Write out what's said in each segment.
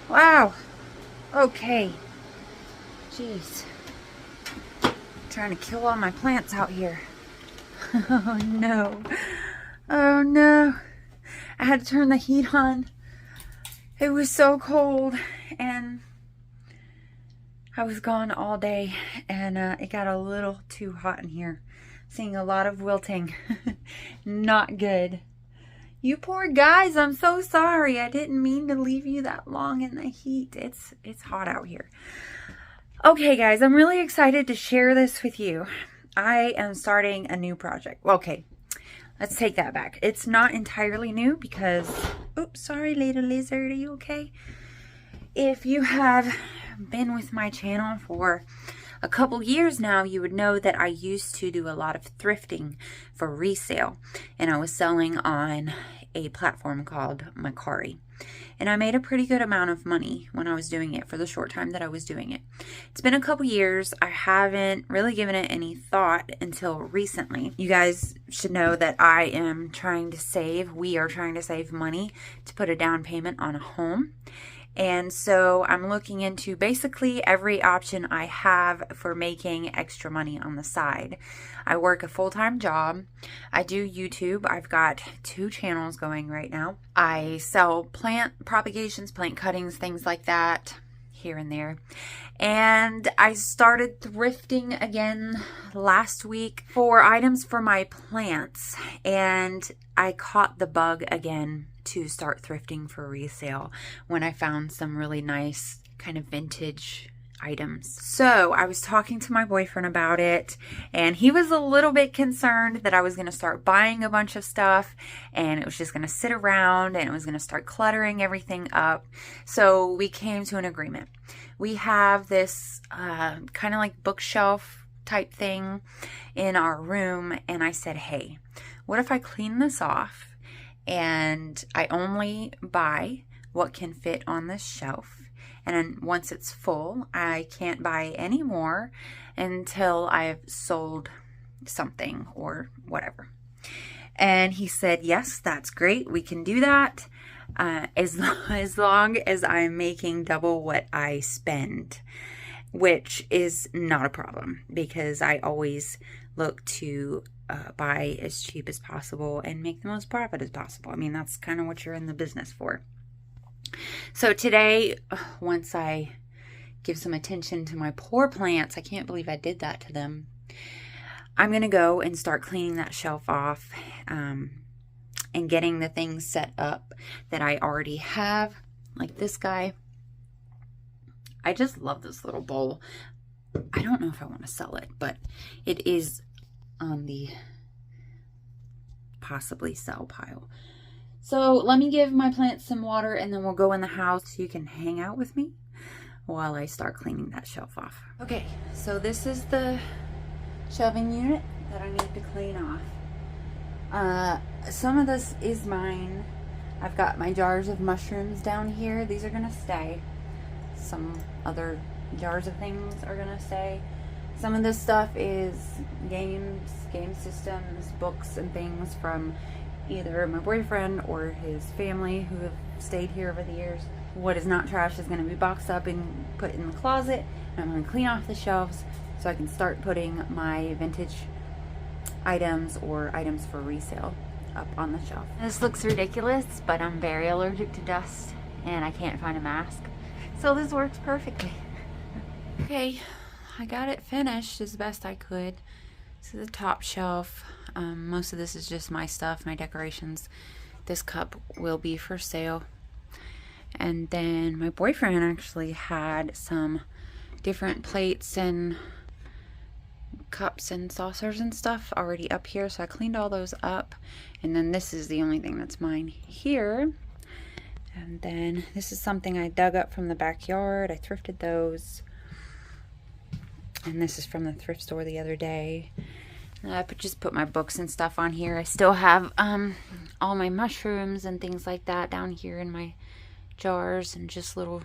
Wow. Okay. Jeez. Trying to kill all my plants out here. Oh no. Oh no. I had to turn the heat on. It was so cold and I was gone all day and it got a little too hot in here. Seeing a lot of wilting. Not good. You poor guys, I'm so sorry. I didn't mean to leave you that long in the heat. It's hot out here. Okay guys, I'm really excited to share this with you. I am starting a new project. Okay, let's take that back. It's not entirely new because, oops, sorry little lizard, are you okay? If you have been with my channel for a couple years now, you would know that I used to do a lot of thrifting for resale, and I was selling on a platform called Mercari. And I made a pretty good amount of money when I was doing it for the short time that I was doing it. It's been a couple years. I haven't really given it any thought until recently. You guys should know that I am trying to save, we are trying to save money to put a down payment on a home. And so I'm looking into basically every option I have for making extra money on the side. I work a full-time job. I do YouTube. I've got 2 channels going right now. I sell plant propagations, plant cuttings, things like that here and there. And I started thrifting again last week for items for my plants. And I caught the bug again to start thrifting for resale when I found some really nice kind of vintage items. So I was talking to my boyfriend about it, and he was a little bit concerned that I was going to start buying a bunch of stuff and it was just going to sit around and it was going to start cluttering everything up. So we came to an agreement. We have this kind of like bookshelf type thing in our room, and I said, hey, what if I clean this off and I only buy what can fit on this shelf, and then once it's full, I can't buy any more until I've sold something or whatever. And he said, yes, that's great. We can do that as long as I'm making double what I spend, which is not a problem because I always look to buy as cheap as possible and make the most profit as possible. I mean, that's kind of what you're in the business for. So today, once I give some attention to my poor plants, I can't believe I did that to them. I'm going to go and start cleaning that shelf off and getting the things set up that I already have, like this guy. I just love this little bowl. I don't know if I want to sell it, but it is on the possibly sell pile. So let me give my plants some water and then we'll go in the house so you can hang out with me while I start cleaning that shelf off. Okay, so this is the shelving unit that I need to clean off. Some of this is mine. I've got my jars of mushrooms down here. These are gonna stay. Some other jars of things are gonna stay. Some of this stuff is games, game systems, books, and things from either my boyfriend or his family who have stayed here over the years. What is not trash is going to be boxed up and put in the closet. And I'm going to clean off the shelves so I can start putting my vintage items or items for resale up on the shelf. This looks ridiculous, but I'm very allergic to dust and I can't find a mask. So this works perfectly. Okay, I got it finished as best I could. This is the top shelf. Most of this is just my stuff, my decorations. This cup will be for sale. And then my boyfriend actually had some different plates and cups and saucers and stuff already up here, so I cleaned all those up. And then this is the only thing that's mine here. And then this is something I dug up from the backyard. I thrifted those. And this is from the thrift store the other day. I just put my books and stuff on here. I still have all my mushrooms and things like that down here in my jars, and just little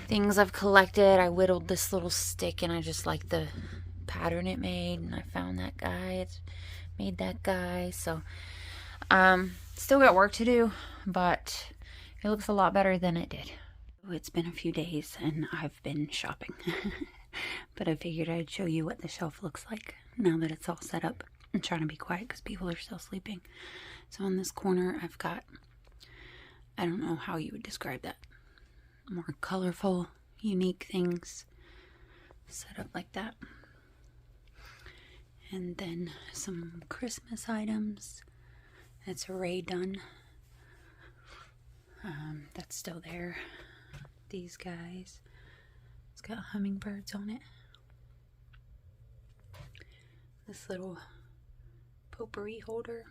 things I've collected. I whittled this little stick and I just like the pattern it made, and I found that guy. It made that guy. So still got work to do, but it looks a lot better than it did. It's been a few days and I've been shopping, but I figured I'd show you what the shelf looks like now that it's all set up. I'm trying to be quiet because people are still sleeping. So in this corner, I've got, I don't know how you would describe that, more colorful, unique things set up like that. And then some Christmas items. That's array done. That's still there. These guys. It's got hummingbirds on it. This little potpourri holder.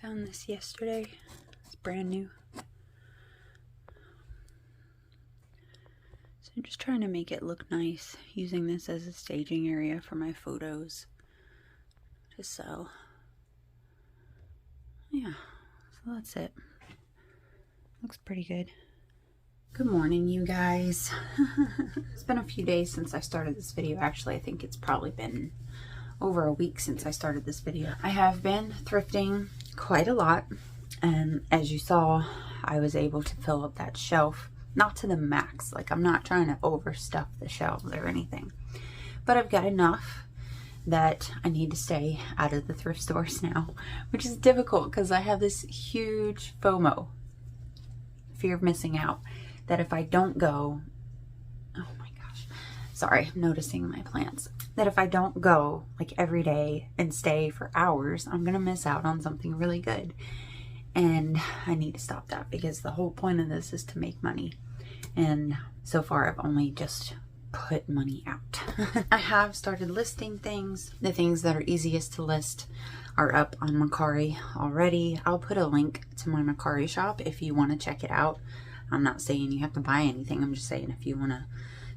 Found this yesterday. It's brand new. So I'm just trying to make it look nice, using this as a staging area for my photos to sell. Yeah, so that's it. Looks pretty good. Good morning, you guys. It's been a few days since I started this video. Actually, I think it's probably been over a week since I started this video. I have been thrifting quite a lot, and as you saw, I was able to fill up that shelf. Not to the max, like I'm not trying to overstuff the shelves or anything, but I've got enough that I need to stay out of the thrift stores now, which is difficult because I have this huge FOMO, fear of missing out, that if I don't go, oh my gosh, sorry, I'm noticing my plants, that if I don't go like every day and stay for hours, I'm gonna miss out on something really good. And I need to stop that because the whole point of this is to make money. And so far I've only just put money out. I have started listing things. The things that are easiest to list are up on Mercari already. I'll put a link to my Mercari shop if you want to check it out. I'm not saying you have to buy anything. I'm just saying if you want to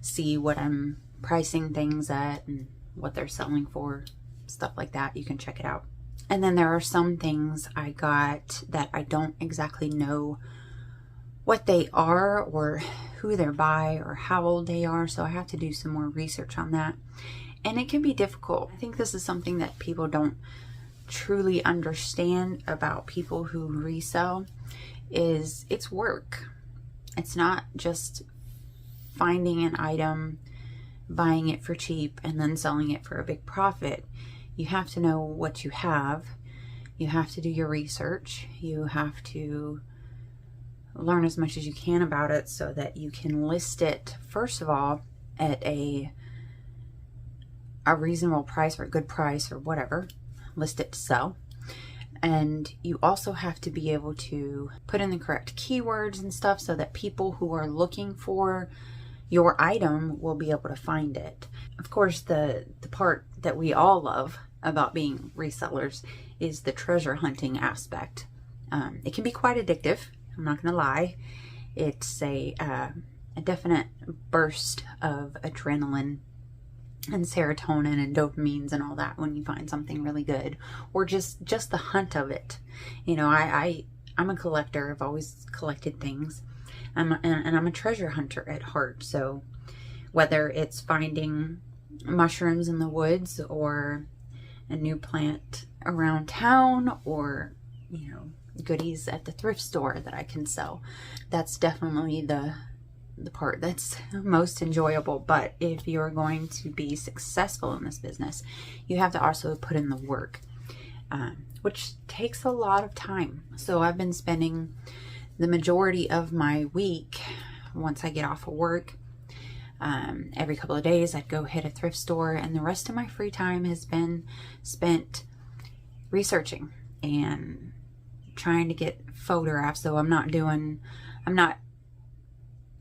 see what I'm pricing things at and what they're selling for, stuff like that, you can check it out. And then there are some things I got that I don't exactly know what they are or who they're by or how old they are, so I have to do some more research on that. And it can be difficult. I think this is something that people don't truly understand about people who resell, is it's work. It's not just finding an item, buying it for cheap, and then selling it for a big profit. You have to know what you have. You have to do your research. You have to learn as much as you can about it so that you can list it, first of all, at a reasonable price or a good price or whatever. List it to sell. And you also have to be able to put in the correct keywords and stuff so that people who are looking for your item will be able to find it. Of course, the part that we all love about being resellers is the treasure hunting aspect. It can be quite addictive, I'm not gonna lie. It's a definite burst of adrenaline and serotonin and dopamines and all that when you find something really good, or just the hunt of it. You know, I'm a collector. I've always collected things. And I'm a treasure hunter at heart. So whether it's finding mushrooms in the woods or a new plant around town, or, you know, goodies at the thrift store that I can sell, that's definitely the part that's most enjoyable. But if you're going to be successful in this business, you have to also put in the work, which takes a lot of time. So I've been spending the majority of my week, once I get off of work, every couple of days I'd go hit a thrift store, and the rest of my free time has been spent researching and trying to get photographs. So I'm not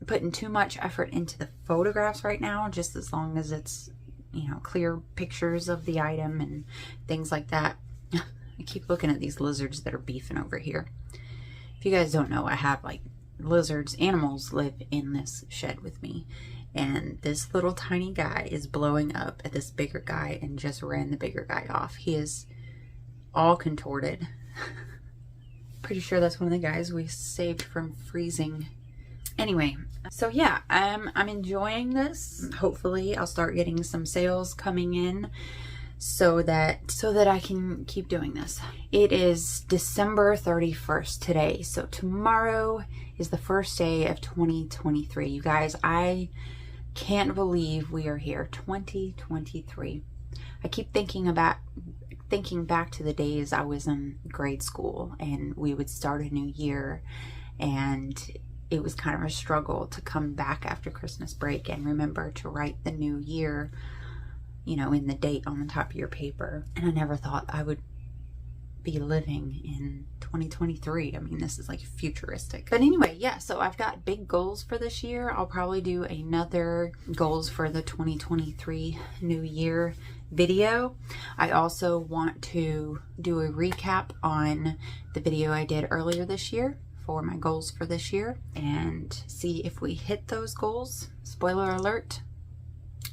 putting too much effort into the photographs right now, just as long as it's, you know, clear pictures of the item and things like that. I keep looking at these lizards that are beefing over here. If you guys don't know, I have like lizards, animals live in this shed with me, and this little tiny guy is blowing up at this bigger guy and just ran the bigger guy off. He is all contorted. Pretty sure that's one of the guys we saved from freezing. Anyway, so yeah, I'm enjoying this. Hopefully I'll start getting some sales coming in so that I can keep doing this. It is December 31st today, so tomorrow is the first day of 2023. You guys, I can't believe we are here, 2023. I keep thinking back to the days I was in grade school and we would start a new year, and it was kind of a struggle to come back after Christmas break and remember to write the new year, you know, in the date on the top of your paper. And I never thought I would be living in 2023. I mean, this is like futuristic. But anyway, yeah, so I've got big goals for this year. I'll probably do another goals for the 2023 new year video. I also want to do a recap on the video I did earlier this year for my goals for this year and see if we hit those goals. Spoiler alert,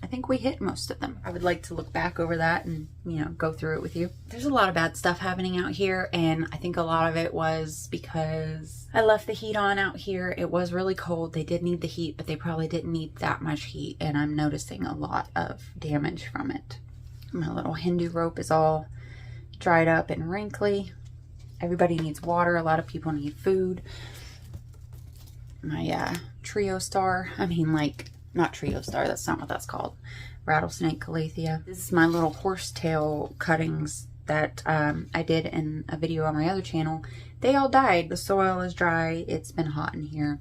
I think we hit most of them. I would like to look back over that and, you know, go through it with you. There's a lot of bad stuff happening out here, and I think a lot of it was because I left the heat on out here. It was really cold. They did need the heat, but they probably didn't need that much heat, and I'm noticing a lot of damage from it. My little Hindu rope is all dried up and wrinkly. Everybody needs water. A lot of people need food. My trio star, I mean, like, not trio star, that's not what that's called. Rattlesnake calathea. This is my little horsetail cuttings that I did in a video on my other channel. They all died. The soil is dry. It's been hot in here.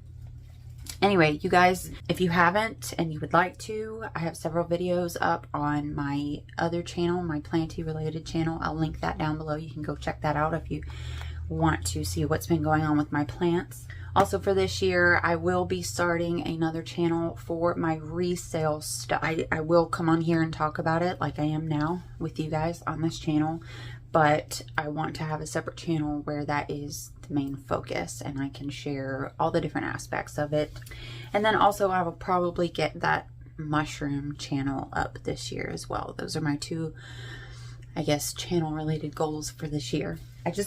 Anyway, you guys, if you haven't and you would like to, I have several videos up on my other channel, my planty related channel. I'll link that down below. You can go check that out if you want to see what's been going on with my plants. Also for this year, I will be starting another channel for my resale stuff. I will come on here and talk about it like I am now with you guys on this channel, but I want to have a separate channel where that is the main focus and I can share all the different aspects of it. And then also I will probably get that mushroom channel up this year as well. Those are my two, I guess, channel related goals for this year.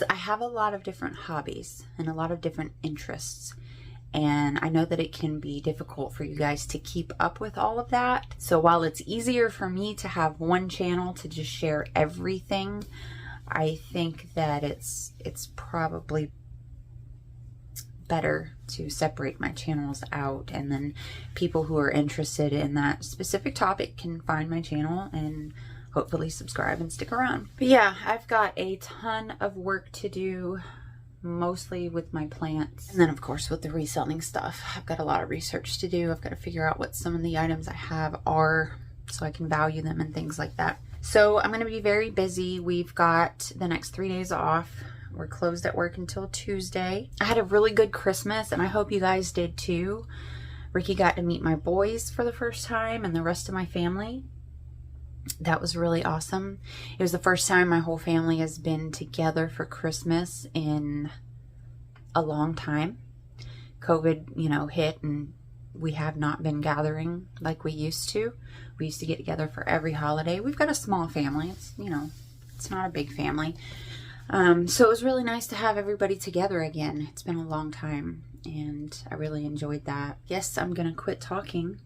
I have a lot of different hobbies and a lot of different interests, and I know that it can be difficult for you guys to keep up with all of that. So while it's easier for me to have one channel to just share everything, I think that it's probably better to separate my channels out, and then people who are interested in that specific topic can find my channel and hopefully subscribe and stick around. But yeah, I've got a ton of work to do, mostly with my plants. And then of course with the reselling stuff, I've got a lot of research to do. I've got to figure out what some of the items I have are so I can value them and things like that. So I'm going to be very busy. We've got the next 3 days off. We're closed at work until Tuesday. I had a really good Christmas and I hope you guys did too. Ricky got to meet my boys for the first time and the rest of my family. That was really awesome. It was the first time my whole family has been together for Christmas in a long time. COVID, you know, hit and we have not been gathering like we used to. We used to get together for every holiday. We've got a small family. It's, you know, it's not a big family. So it was really nice to have everybody together again. It's been a long time and I really enjoyed that. Yes, I'm going to quit talking.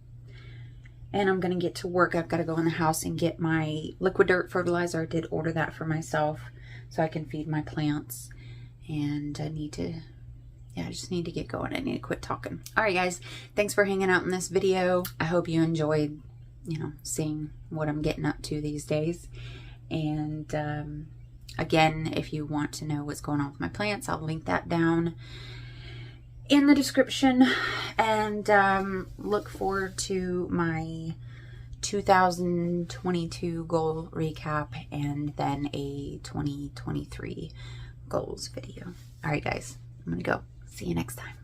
And I'm going to get to work. I've got to go in the house and get my liquid dirt fertilizer. I did order that for myself so I can feed my plants. And I need to, I just need to get going. I need to quit talking. All right, guys. Thanks for hanging out in this video. I hope you enjoyed, you know, seeing what I'm getting up to these days. And again, if you want to know what's going on with my plants, I'll link that down in the description, and look forward to my 2022 goal recap and then a 2023 goals video. All right, guys, I'm gonna go. See you next time.